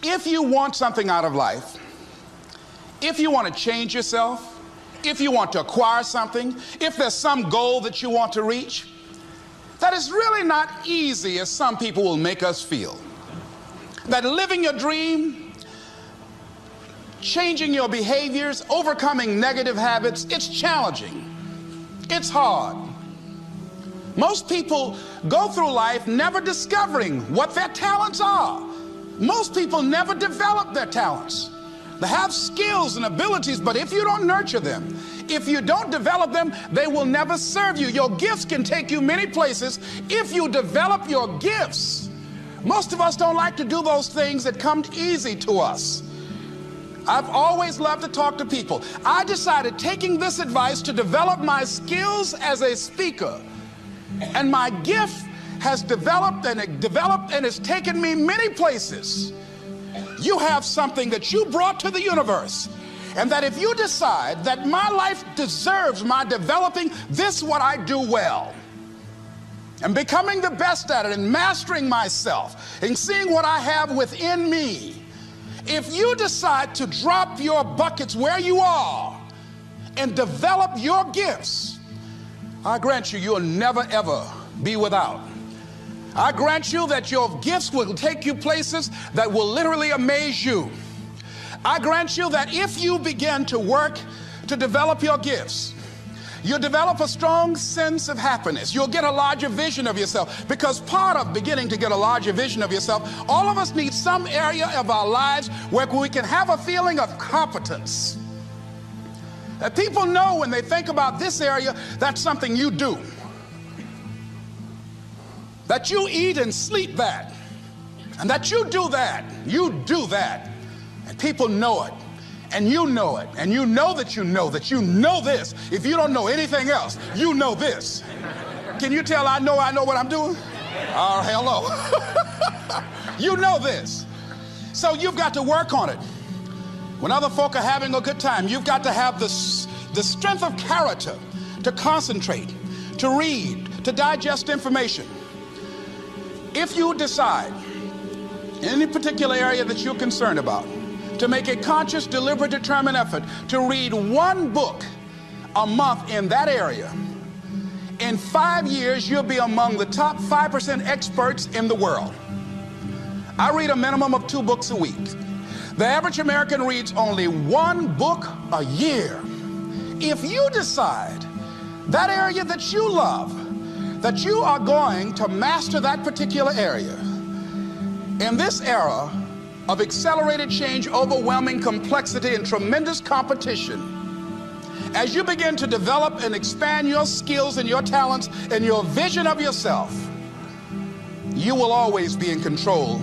If you want something out of life, if you want to change yourself, if you want to acquire something, if there's some goal that you want to reach, that is really not easy as some people will make us feel. That living your dream, changing your behaviors, overcoming negative habits, it's challenging. It's hard. Most people go through life never discovering what their talents are. Most people never develop their talents. They have skills and abilities, but if you don't nurture them, if you don't develop them, they will never serve you. Your gifts can take you many places if you develop your gifts. Most of us don't like to do those things that come easy to us. I've always loved to talk to people. I decided, taking this advice, to develop my skills as a speaker. And my gift has developed and it's taken me many places. You have something that you brought to the universe, and that if you decide that my life deserves my developing this, what I do well, and becoming the best at it, and mastering myself, and seeing what I have within me, if you decide to drop your buckets where you are and develop your gifts, I grant you, you'll never ever be without. I grant you that your gifts will take you places that will literally amaze you. I grant you that if you begin to work to develop your gifts, you'll develop a strong sense of happiness. You'll get a larger vision of yourself, because part of beginning to get a larger vision of yourself, all of us need some area of our lives where we can have a feeling of competence. That people know when they think about this area, that's something you do. That you eat and sleep that, and that you do that, and people know it, and you know it, and you know that you know this. If you don't know anything else, you know this. Can you tell I know what I'm doing? Oh, hell no. You know this. So you've got to work on it. When other folk are having a good time, you've got to have the strength of character to concentrate, to read, to digest information. If you decide in any particular area that you're concerned about to make a conscious, deliberate, determined effort to read one book a month in that area, in 5 years you'll be among the top 5% experts in the world. I read a minimum of 2 books a week. The average American reads only 1 book a year. If you decide that area that you love, that you are going to master that particular area, in this era of accelerated change, overwhelming complexity, and tremendous competition, as you begin to develop and expand your skills and your talents and your vision of yourself, you will always be in control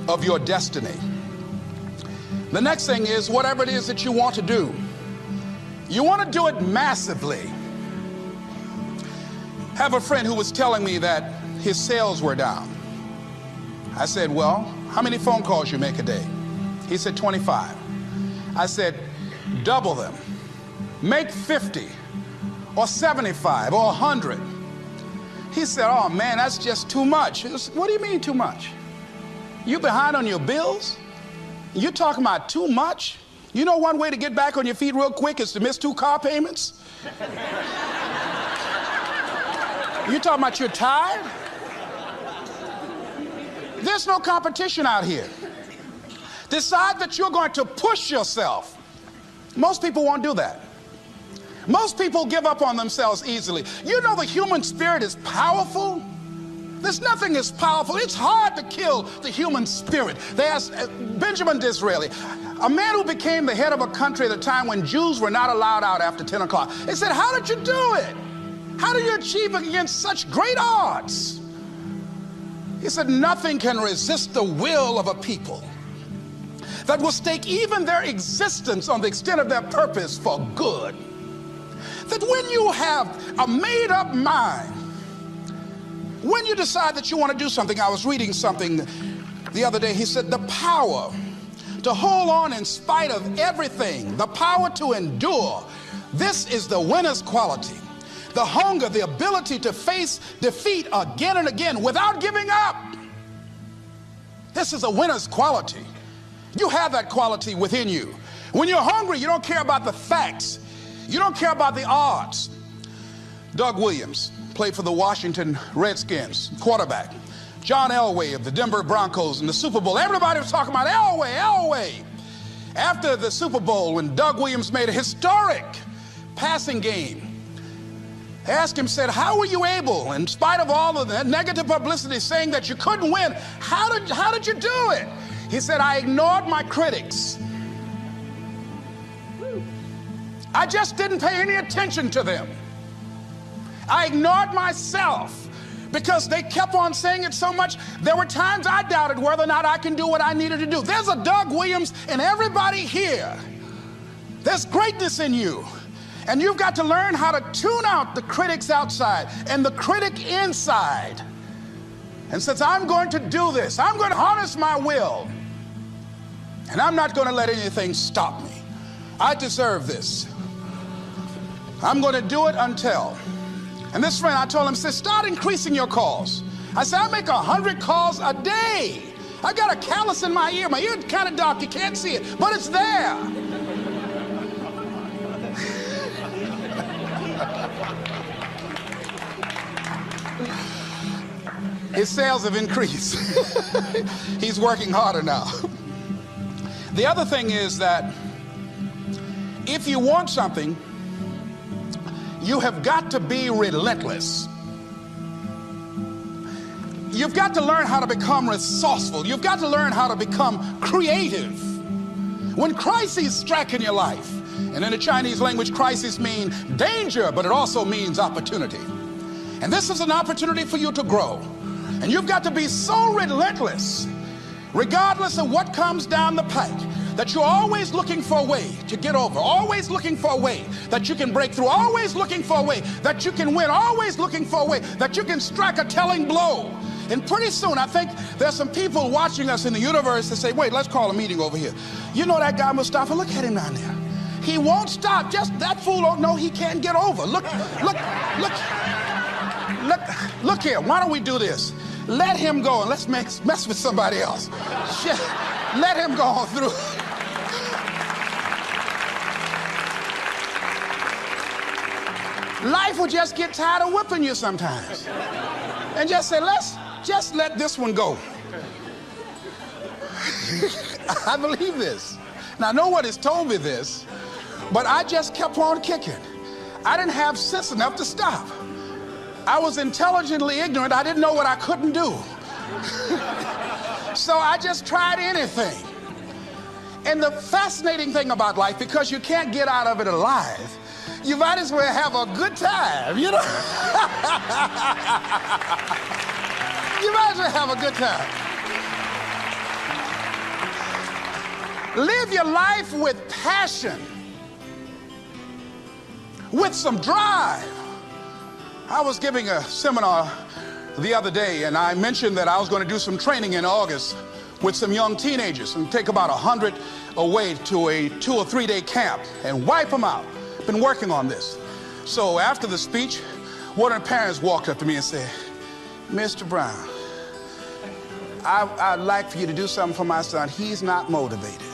of your destiny. The next thing is, whatever it is that you want to do, you want to do it massively. I have a friend who was telling me that his sales were down. I said, well, how many phone calls you make a day? He said, 25. I said, double them. Make 50 or 75 or 100. He said, oh man, that's just too much. What do you mean too much? You behind on your bills? You're talking about too much? You know one way to get back on your feet real quick is to miss 2 car payments? You talking about you're tired? There's no competition out here. Decide that you're going to push yourself. Most people won't do that. Most people give up on themselves easily. You know the human spirit is powerful. There's nothing as powerful. It's hard to kill the human spirit. They asked Benjamin Disraeli, a man who became the head of a country at a time when Jews were not allowed out after 10 o'clock. They said, how did you do it? How do you achieve it against such great odds? He said, nothing can resist the will of a people that will stake even their existence on the extent of their purpose for good. That when you have a made-up mind, when you decide that you want to do something, I was reading something the other day, he said, the power to hold on in spite of everything, the power to endure, this is the winner's quality. The hunger, the ability to face defeat again and again without giving up. This is a winner's quality. You have that quality within you. When you're hungry, you don't care about the facts. You don't care about the odds. Doug Williams played for the Washington Redskins, quarterback. John Elway of the Denver Broncos in the Super Bowl. Everybody was talking about Elway. After the Super Bowl, when Doug Williams made a historic passing game, they asked him, said, how were you able, in spite of all of the negative publicity saying that you couldn't win, how did you do it? He said, I ignored my critics. I just didn't pay any attention to them. I ignored myself because they kept on saying it so much. There were times I doubted whether or not I can do what I needed to do. There's a Doug Williams in everybody here. There's greatness in you. And you've got to learn how to tune out the critics outside and the critic inside. And since I'm going to do this, I'm going to harness my will. And I'm not going to let anything stop me. I deserve this. I'm going to do it until. And this friend, I told him, said, start increasing your calls. I said, I make 100 calls a day. I got a callus in my ear. My ear's kind of dark. You can't see it, but it's there. His sales have increased. He's working harder now. The other thing is that if you want something, you have got to be relentless. You've got to learn how to become resourceful. You've got to learn how to become creative. When crises strike in your life, and in the Chinese language, crisis means danger, but it also means opportunity. And this is an opportunity for you to grow. And you've got to be so relentless, regardless of what comes down the pike, that you're always looking for a way to get over, always looking for a way that you can break through, always looking for a way that you can win, always looking for a way that you can strike a telling blow. And pretty soon, I think there's some people watching us in the universe that say, wait, let's call a meeting over here. You know that guy Mustafa? Look at him down there. He won't stop. Just that fool don't know he can't get over. Look here. Why don't we do this? Let him go and let's mess with somebody else. Shit. Let him go on through. Life will just get tired of whipping you sometimes. And just say, let's just let this one go. I believe this. Now, no one has told me this, but I just kept on kicking. I didn't have sense enough to stop. I was intelligently ignorant. I didn't know what I couldn't do. So I just tried anything. And the fascinating thing about life, because you can't get out of it alive, you might as well have a good time, you know? You might as well have a good time. Live your life with passion, with some drive. I was giving a seminar the other day, and I mentioned that I was going to do some training in August with some young teenagers and take about 100 away to a 2 or 3 day camp and wipe them out. Been working on this. So after the speech, one of the parents walked up to me and said, Mr. Brown, I'd like for you to do something for my son. He's not motivated.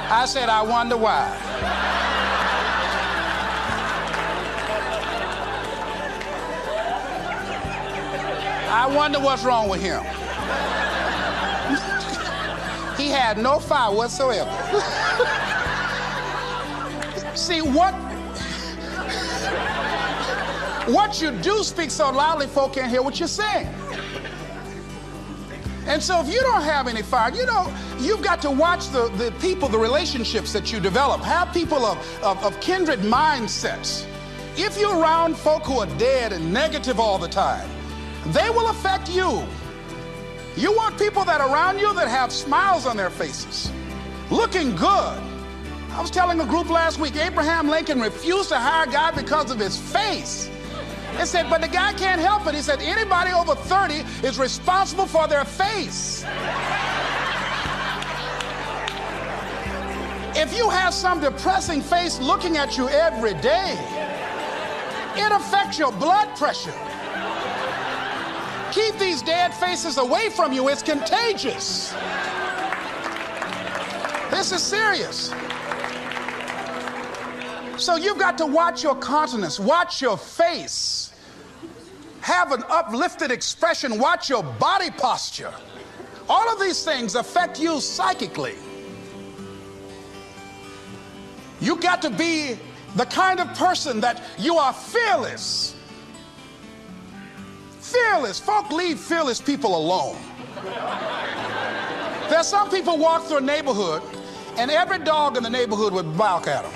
I said, I wonder why. I wonder what's wrong with him. He had no fire whatsoever. See, what you do speaks so loudly, folk can't hear what you're saying. And so if you don't have any fire, you know, you've got to watch the people, the relationships that you develop. Have people of kindred mindsets. If you're around folk who are dead and negative all the time, they will affect you. You want people that are around you that have smiles on their faces, looking good. I was telling a group last week, Abraham Lincoln refused to hire a guy because of his face. They said, but the guy can't help it. He said, anybody over 30 is responsible for their face. If you have some depressing face looking at you every day, it affects your blood pressure. keep these dead faces away from you. It's contagious. This is serious. So you've got to watch your countenance, watch your face, have an uplifted expression, watch your body posture. All of these things affect you psychically. You got to be the kind of person that you are fearless. Fearless. Folk leave fearless people alone. There's some people walk through a neighborhood and every dog in the neighborhood would bark at them.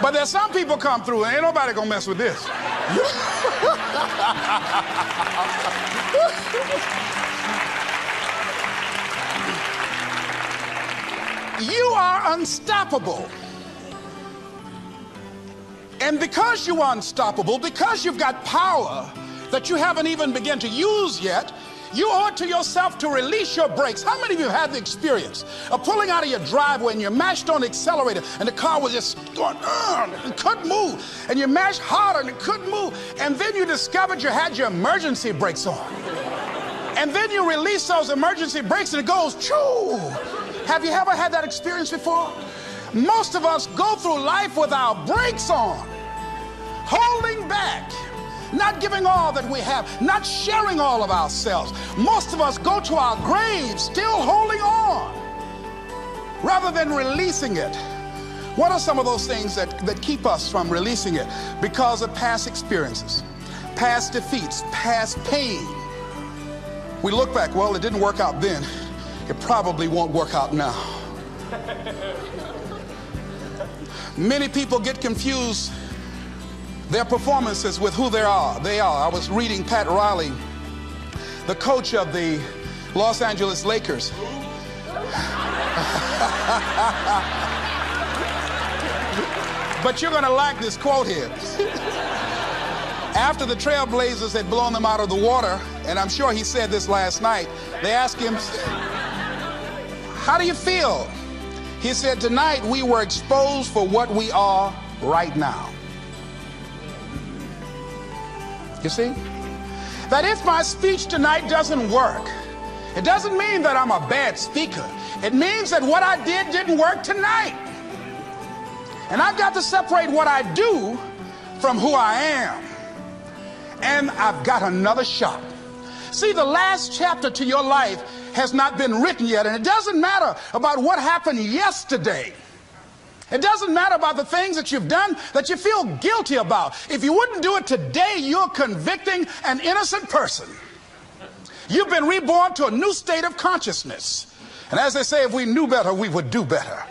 But there's some people come through and ain't nobody gonna mess with this. You are unstoppable. And because you are unstoppable, because you've got power that you haven't even begun to use yet, you owe it to yourself to release your brakes. How many of you have the experience of pulling out of your driveway and you mashed on the accelerator and the car was just going, and couldn't move, and you mashed harder and it couldn't move, and then you discovered you had your emergency brakes on, and then you release those emergency brakes and it goes, choo. Have you ever had that experience before? Most of us go through life with our brakes on, holding back, not giving all that we have, not sharing all of ourselves. Most of us go to our graves still holding on rather than releasing it. What are some of those things that keep us from releasing it? Because of past experiences, past defeats, past pain. We look back, well, it didn't work out then. It probably won't work out now. Many people get confused their performances with who they are. I was reading Pat Riley, the coach of the Los Angeles Lakers. But you're going to like this quote here. After the Trailblazers had blown them out of the water, and I'm sure he said this last night, they asked him, how do you feel? He said, tonight we were exposed for what we are right now. You see? That if my speech tonight doesn't work, it doesn't mean that I'm a bad speaker. It means that what I did didn't work tonight. And I've got to separate what I do from who I am. And I've got another shot. See, the last chapter to your life has not been written yet, and it doesn't matter about what happened yesterday. It doesn't matter about the things that you've done that you feel guilty about. If you wouldn't do it today, you're convicting an innocent person. You've been reborn to a new state of consciousness. And as they say, if we knew better, we would do better.